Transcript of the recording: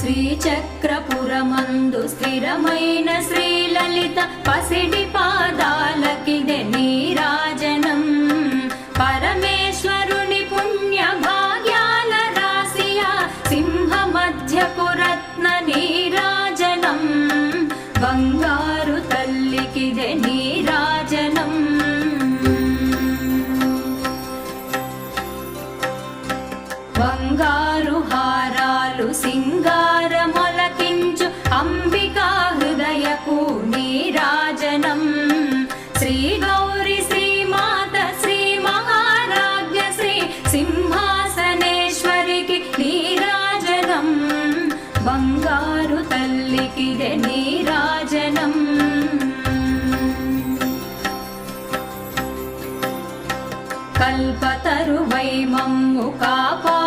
శ్రీచక్రపురమందు స్థిరమైన శ్రీలలిత పసిడి పాదాలకిదే నీరాజనం. పరమేశ్వరుని పుణ్య భాగ్యాల రాశియా సింహ మధ్యపు రత్న నీరాజనం. బంగారు తల్లికిదే నీరాజనం. బంగారు హారాలు సింగారమొలకించు అంబికా హృదయపు నీరాజనం. శ్రీ గౌరి శ్రీమాత శ్రీ మహారాజ్ఞ శ్రీ సింహాసనేశ్వరికి నీరాజనం. బంగారు తల్లికిదే నీరాజనం. కల్పతరువై మమ్ము కాపా